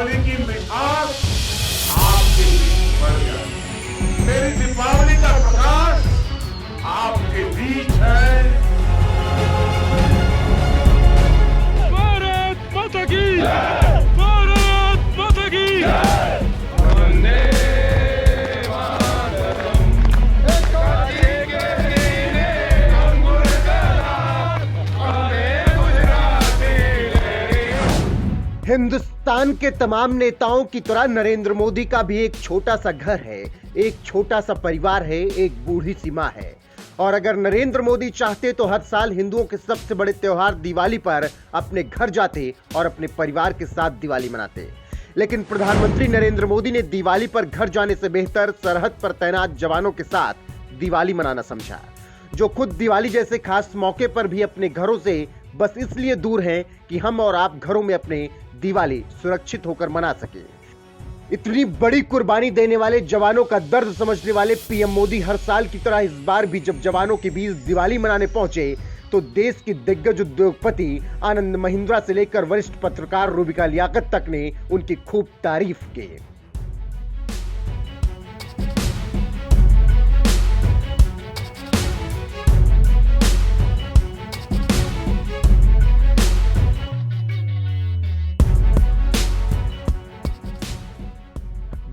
दीपावली की मिठास आपके बीच बढ़ जाए। मेरी दीपावली का प्रकाश आपके बीच है। भारत माता की भारत माता की हिंदुस्तान के तमाम नेताओं की तरह नरेंद्र मोदी का भी एक छोटा सा घर है, एक छोटा सा परिवार है, एक बूढ़ी सी मां है। और अगर नरेंद्र मोदी चाहते तो हर साल हिंदुओं के सबसे बड़े त्योहार दिवाली पर अपने घर जाते और अपने परिवार के साथ दिवाली मनाते। लेकिन प्रधानमंत्री नरेंद्र मोदी ने दिवाली पर घर जाने से बेहतर सरहद पर तैनात जवानों के साथ दिवाली मनाना समझा, जो खुद दिवाली जैसे खास मौके पर भी अपने घरों से बस इसलिए दूर हैं कि हम और आप घरों में अपने दिवाली सुरक्षित होकर मना सके। इतनी बड़ी कुर्बानी देने वाले जवानों का दर्द समझने वाले पीएम मोदी हर साल की तरह इस बार भी जब जवानों के बीच दिवाली मनाने पहुंचे तो देश की दिग्गज उद्योगपति आनंद महिंद्रा से लेकर वरिष्ठ पत्रकार रूबिका लियाकत तक ने उनकी खूब तारीफ की।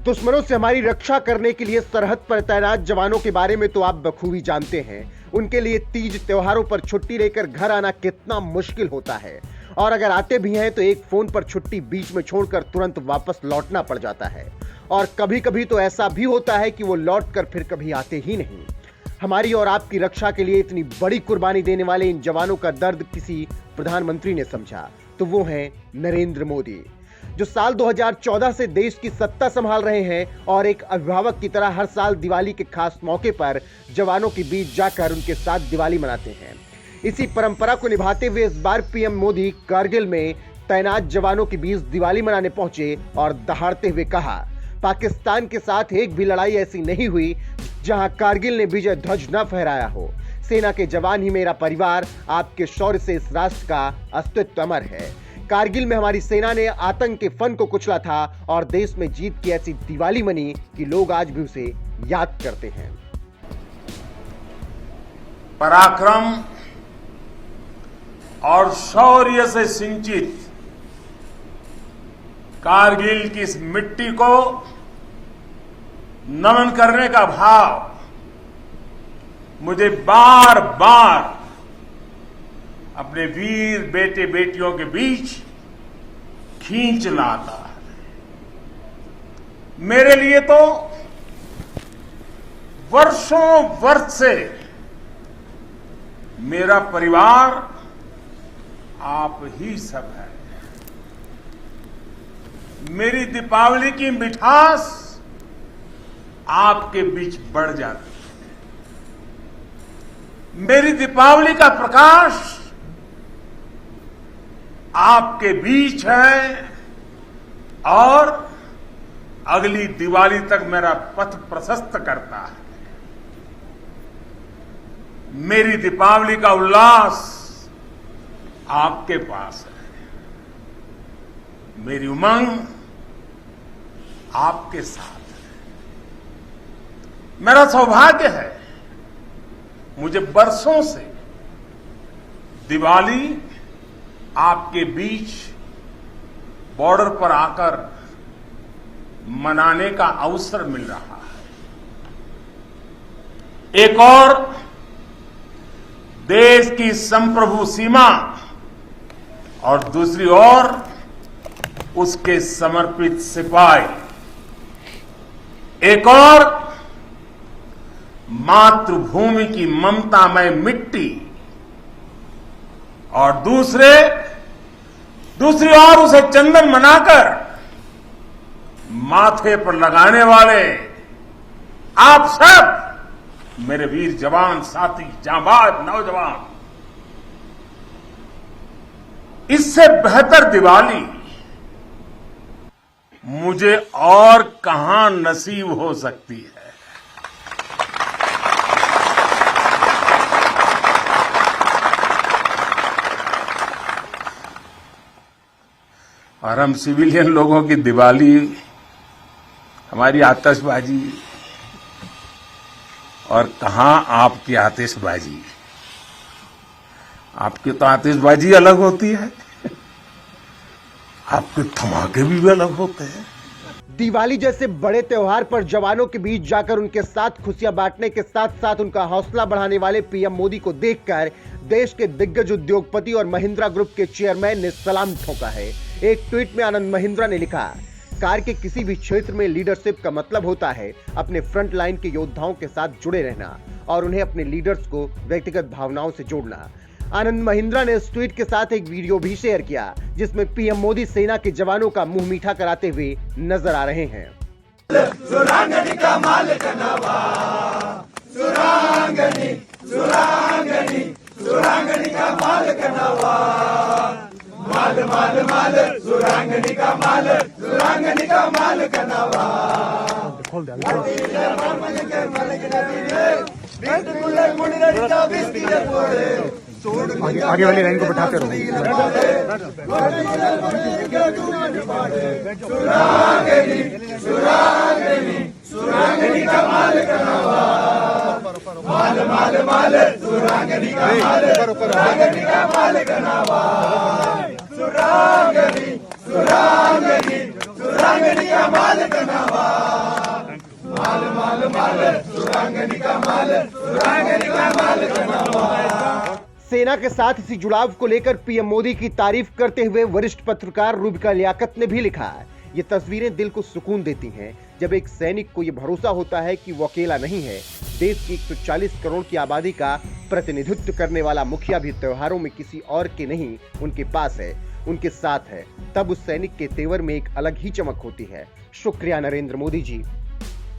दुश्मनों से हमारी रक्षा करने के लिए सरहद पर तैनात जवानों के बारे में तो आप बखूबी जानते हैं। उनके लिए तीज त्योहारों पर छुट्टी लेकर घर आना कितना मुश्किल होता है, और अगर आते भी हैं तो एक फोन पर छुट्टी बीच में छोड़कर तुरंत वापस लौटना पड़ जाता है। और कभी कभी तो ऐसा भी होता है कि वो लौट कर फिर कभी आते ही नहीं। हमारी और आपकी रक्षा के लिए इतनी बड़ी कुर्बानी देने वाले इन जवानों का दर्द किसी प्रधानमंत्री ने समझा, तो वो हैं नरेंद्र मोदी, जो साल 2014 से देश की सत्ता संभाल रहे हैं और एक अभिभावक की तरह हर साल दिवाली के खास मौके पर जवानों के बीच जाकर उनके साथ दिवाली मनाते हैं। इसी परंपरा को निभाते हुए इस बार पीएम मोदी कारगिल में तैनात जवानों के बीच दिवाली मनाने पहुंचे और दहाड़ते हुए कहा, पाकिस्तान के साथ एक भी लड़ाई ऐसी नहीं हुई जहां कारगिल ने विजय ध्वज न फहराया हो। सेना के जवान ही मेरा परिवार, आपके शौर्य से इस राष्ट्र का अस्तित्व अमर है। कारगिल में हमारी सेना ने आतंक के फन को कुचला था और देश में जीत की ऐसी दिवाली मनी कि लोग आज भी उसे याद करते हैं। पराक्रम और शौर्य से सिंचित कारगिल की इस मिट्टी को नमन करने का भाव मुझे बार बार अपने वीर बेटे बेटियों के बीच खींच लाता है। मेरे लिए तो वर्षों वर्ष से मेरा परिवार आप ही सब है। मेरी दीपावली की मिठास आपके बीच बढ़ जाती है। मेरी दीपावली का प्रकाश आपके बीच है और अगली दिवाली तक मेरा पथ प्रशस्त करता है। मेरी दीपावली का उल्लास आपके पास है। मेरी उमंग आपके साथ है। मेरा सौभाग्य है, मुझे बरसों से दिवाली आपके बीच बॉर्डर पर आकर मनाने का अवसर मिल रहा है। एक और देश की संप्रभु सीमा और दूसरी ओर उसके समर्पित सिपाही। एक और मातृभूमि की ममतामय मिट्टी और दूसरी ओर उसे चंदन मनाकर माथे पर लगाने वाले आप सब मेरे वीर जवान साथी, जांबाज नौजवान। इससे बेहतर दिवाली मुझे और कहां नसीब हो सकती है। और हम सिविलियन लोगों की दिवाली, हमारी आतिशबाजी, और कहां आपकी आतिशबाजी। आपकी तो आतिशबाजी अलग होती है, आपके धमाके भी अलग होते हैं। दिवाली जैसे बड़े त्योहार पर जवानों के बीच जाकर उनके साथ खुशियां बांटने के साथ साथ उनका हौसला बढ़ाने वाले पीएम मोदी को देखकर देश के दिग्गज उद्योगपति और महिंद्रा ग्रुप के चेयरमैन ने सलाम ठोका है। एक ट्वीट में आनंद महिंद्रा ने लिखा, कार के किसी भी क्षेत्र में लीडरशिप का मतलब होता है अपने फ्रंट लाइन के योद्धाओं के साथ जुड़े रहना और उन्हें अपने लीडर्स को व्यक्तिगत भावनाओं से जोड़ना। आनंद महिंद्रा ने इस ट्वीट के साथ एक वीडियो भी शेयर किया जिसमें पीएम मोदी सेना के जवानों का मुंह मीठा कराते हुए नजर आ रहे हैं। सुरांगनी का माल कनावा, सुरांगनी सुरांगनी सुरांगनी का माल कनावा, माल माल माल सुरांगनी का माल, सुरांगनी का माल कनावा। आगे वाली लाइन को बैठाते रहो। सुरांगनी सुरांगनी सुरांगनी का माल कनावा, माल माल माल सुरांगनी का माल, सुरांगनी का माल कनावा, सुरांगनी सुरांगनी सुरांगनी का माल कनावा, माल माल माल सुरांगनी का माल, सुरांगनी का माल कनावा। सेना के साथ इसी जुड़ाव को लेकर पीएम मोदी की तारीफ करते हुए वरिष्ठ पत्रकार रूबिका लियाकत ने भी लिखा, ये तस्वीरें दिल को सुकून देती हैं जब एक सैनिक को ये भरोसा होता है कि वो अकेला नहीं है। देश की 140 करोड़ की आबादी का प्रतिनिधित्व करने वाला मुखिया भी त्योहारों में किसी और के नहीं उनके पास है, उनके साथ है, तब उस सैनिक के तेवर में एक अलग ही चमक होती है। शुक्रिया नरेंद्र मोदी जी।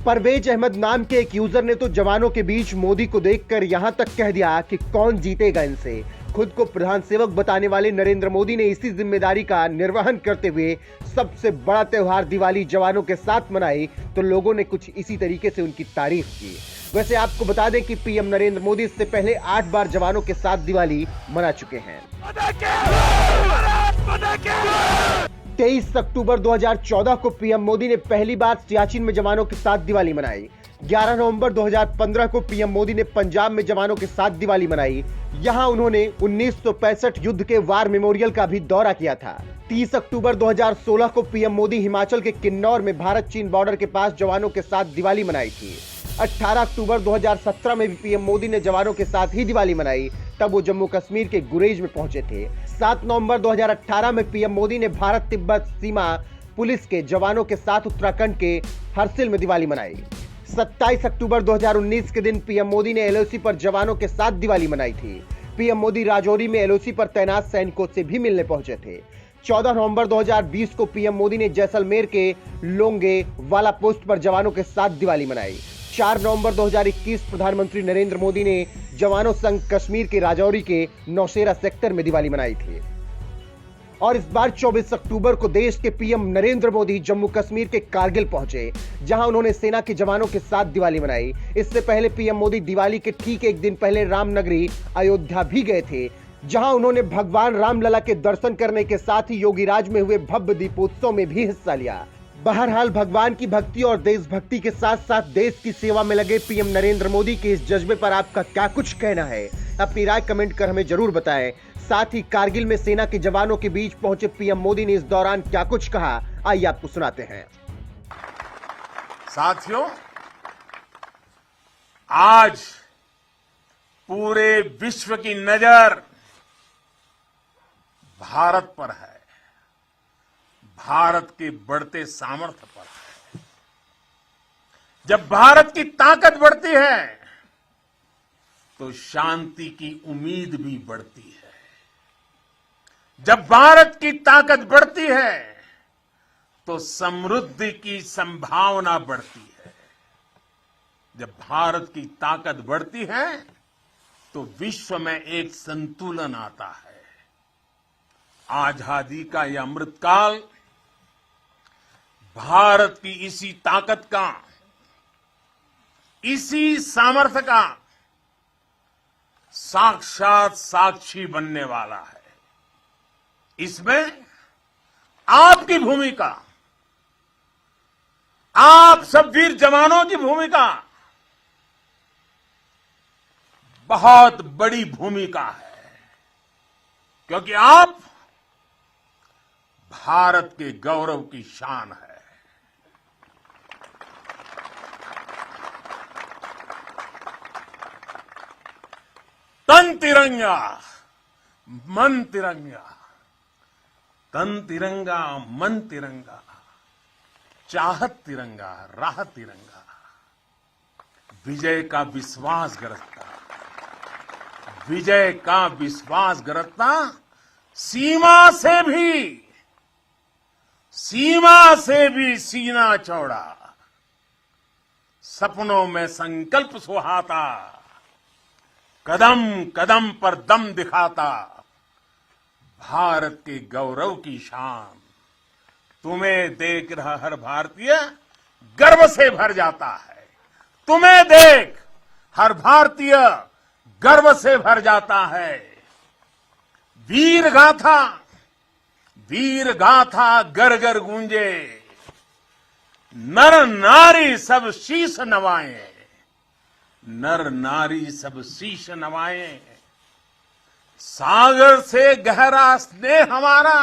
परवेज अहमद नाम के एक यूजर ने तो जवानों के बीच मोदी को देखकर यहां तक कह दिया कि कौन जीतेगा इनसे। खुद को प्रधान सेवक बताने वाले नरेंद्र मोदी ने इसी जिम्मेदारी का निर्वहन करते हुए सबसे बड़ा त्योहार दिवाली जवानों के साथ मनाई तो लोगों ने कुछ इसी तरीके से उनकी तारीफ की। वैसे आपको बता दें कि पीएम नरेंद्र मोदी इससे पहले 8 बार जवानों के साथ दिवाली मना चुके हैं। 23 अक्टूबर 2014 को पीएम मोदी ने पहली बार सियाचिन में जवानों के साथ दिवाली मनाई। 11 नवंबर 2015 को पीएम मोदी ने पंजाब में जवानों के साथ दिवाली मनाई। यहां उन्होंने 1965 युद्ध के वार मेमोरियल का भी दौरा किया था। 30 अक्टूबर 2016 को पीएम मोदी हिमाचल के किन्नौर में भारत चीन बॉर्डर के पास जवानों के साथ दिवाली मनाई थी। 18 अक्टूबर 2017 में भी पीएम मोदी ने जवानों के साथ ही दिवाली मनाई, तब वो जम्मू कश्मीर के गुरेज में पहुंचे थे। 7 नवंबर 2018 में पीएम मोदी ने भारत तिब्बत सीमा पुलिस के जवानों के साथ उत्तराखंड के हरसिल में दिवाली मनाई। 27 अक्टूबर 2019 के दिन पीएम मोदी ने एलओसी पर जवानों के साथ दिवाली मनाई थी। पीएम मोदी राजौरी में एलओसी पर तैनात सैनिकों से भी मिलने पहुंचे थे। 14 नवंबर 2020 को पीएम मोदी ने जैसलमेर के लोंगे वाला पोस्ट पर जवानों के साथ दिवाली मनाई। 4 नवंबर 2021 प्रधानमंत्री नरेंद्र मोदी ने जवानों संग कश्मीर के राजौरी के नौशेरा सेक्टर में दिवाली मनाई थी। और इस बार 24 अक्टूबर को देश के पीएम नरेंद्र मोदी जम्मू कश्मीर के कारगिल पहुंचे, जहां उन्होंने सेना के जवानों के साथ दिवाली मनाई। इससे पहले पीएम मोदी दिवाली के ठीक एक दिन पहले रामनगरी अयोध्या भी गए थे, जहां उन्होंने भगवान रामलला के दर्शन करने के साथ ही योगीराज में हुए भव्य दीपोत्सव में भी हिस्सा लिया। बहरहाल भगवान की भक्ति और देशभक्ति के साथ साथ देश की सेवा में लगे पीएम नरेंद्र मोदी के इस जज्बे पर आपका क्या कुछ कहना है? अपनी राय कमेंट कर हमें जरूर बताएं। साथ ही कारगिल में सेना के जवानों के बीच पहुंचे पीएम मोदी ने इस दौरान क्या कुछ कहा, आइए आपको सुनाते हैं। साथियों, आज पूरे विश्व की नजर भारत पर है, भारत के बढ़ते सामर्थ्य पर है। जब भारत की ताकत बढ़ती है तो शांति की उम्मीद भी बढ़ती है। जब भारत की ताकत बढ़ती है तो समृद्धि की संभावना बढ़ती है। जब भारत की ताकत बढ़ती है तो विश्व में एक संतुलन आता है। आजादी का यह अमृतकाल भारत की इसी ताकत का, इसी सामर्थ्य का साक्षात साक्षी बनने वाला है। इसमें आपकी भूमिका, आप सब वीर जवानों की भूमिका बहुत बड़ी भूमिका है, क्योंकि आप भारत के गौरव की शान है। तन तिरंगा मन तिरंगा, तन तिरंगा मन तिरंगा, चाहत तिरंगा राह तिरंगा, विजय का विश्वास गरजता, विजय का विश्वास गरजता, सीमा से भी सीना चौड़ा, सपनों में संकल्प सुहाता, कदम कदम पर दम दिखाता, भारत के गौरव की शान। तुम्हें देख रहा हर भारतीय गर्व से भर जाता है, तुम्हें देख हर भारतीय गर्व से भर जाता है। वीर गाथा गर गर गूंजे, नर नारी सब शीश नवाएं, नर नारी सब शीश नवाएं। सागर से गहरा स्नेह हमारा,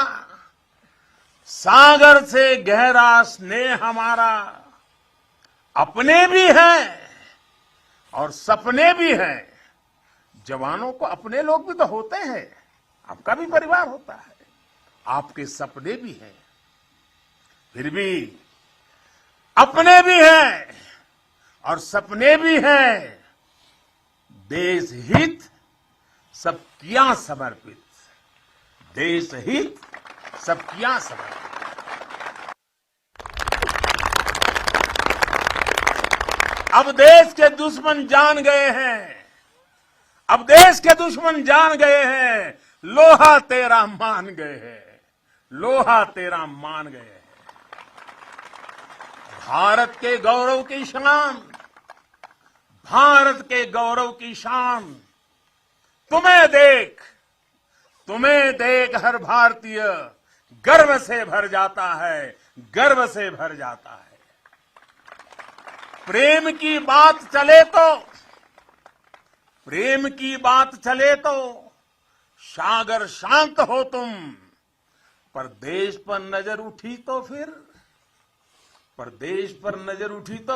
सागर से गहरा स्नेह हमारा, अपने भी हैं और सपने भी हैं। जवानों को अपने लोग भी तो होते हैं, आपका भी परिवार होता है, आपके सपने भी हैं, फिर भी अपने भी हैं और सपने भी हैं। देश हित सब किया समर्पित, देश हित सब किया समर्पित। अब देश के दुश्मन जान गए हैं, अब देश के दुश्मन जान गए हैं, लोहा तेरा मान गए हैं, लोहा तेरा मान गए हैं। भारत के गौरव की शान, भारत के गौरव की शान। तुम्हें देख हर भारतीय गर्व से भर जाता है, गर्व से भर जाता है। प्रेम की बात चले तो सागर शांत हो तुम, पर देश पर नजर उठी तो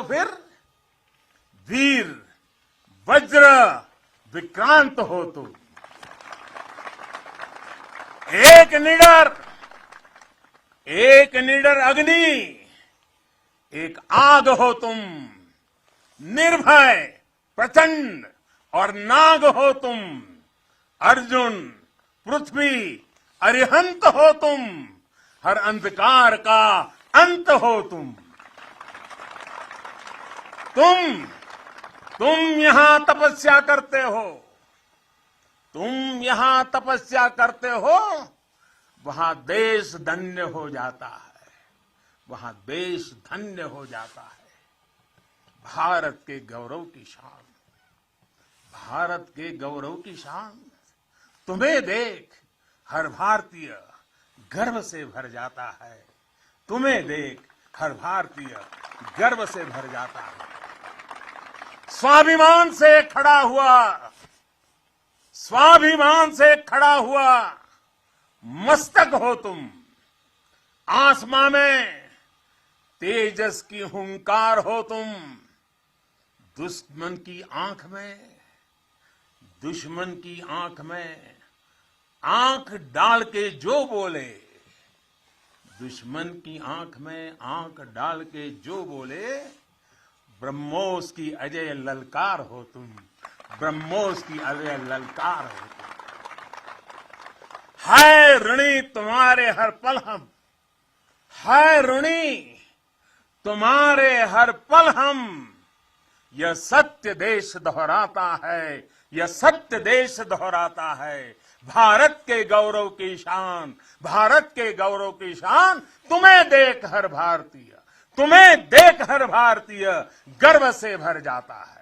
फिर वीर वज्र विक्रांत हो तुम। एक निडर अग्नि, एक आग हो तुम, निर्भय प्रचंड और नाग हो तुम। अर्जुन पृथ्वी अरिहंत हो तुम, हर अंधकार का अंत हो तुम। तुम यहां तपस्या करते हो, वहां देश धन्य हो जाता है, वहां देश धन्य हो जाता है। भारत के गौरव की शान, भारत के गौरव की शान। तुम्हें देख हर भारतीय गर्व से भर जाता है, तुम्हें देख हर भारतीय गर्व से भर जाता है। स्वाभिमान से खड़ा हुआ मस्तक हो तुम। आसमां में तेजस की हुंकार हो तुम। दुश्मन की आंख में आंख डाल के जो बोले, दुश्मन की आंख में आंख डाल के जो बोले, ब्रह्मोस की अजय ललकार हो तुम, ब्रह्मोस की अजय ललकार हो तुम। है ऋणी तुम्हारे हर पल हम, है ऋणी तुम्हारे हर पल हम। यह सत्य देश दोहराता है, यह सत्य देश दोहराता है। भारत के गौरव की शान, भारत के गौरव की शान। तुम्हें देख हर भारतीय गर्व से भर जाता है।